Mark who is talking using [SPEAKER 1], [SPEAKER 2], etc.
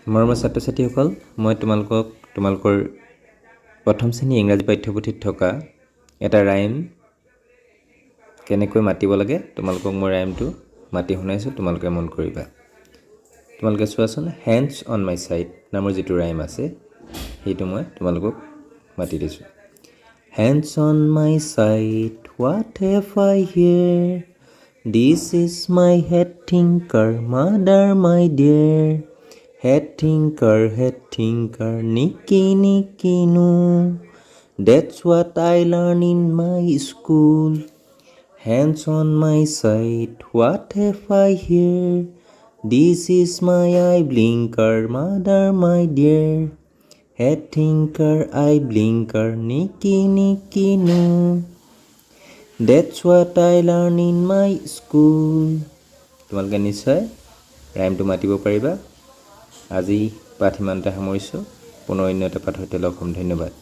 [SPEAKER 1] মৰমৰ ছাত্ৰ ছাত্ৰীসকল, মই তোমালোকক তোমালোকৰ প্ৰথম শ্ৰেণী ইংৰাজী পাঠ্যপুথিত থকা এটা ৰাইম কেনেকৈ মাতিব লাগে তোমালোকক মই ৰাইমটো মাতি শুনাইছোঁ, তোমালোকে মন কৰিবা। তোমালোকে চোৱাচোন, হেণ্ডছ অন মাই চাইড নামৰ যিটো ৰাইম আছে সেইটো মই তোমালোকক মাতি দিছোঁ। Hands on my side what have I here, this is my head thinker mother my dear, head thinker, nicky nicky no. That's what I learn in my school. Hands on my side, what have I here? This is my eye blinker, mother my dear. Head thinker, eye blinker, nicky nicky no. That's what I learn in my school. তোমালোকে নিশ্চয় ৰাইমটো মাতিব পাৰিবা। আজি পাঠ ইমানতে সামৰিছোঁ। পুনৰ অন্য এটা পাঠতে লগ হ'ম। ধন্যবাদ।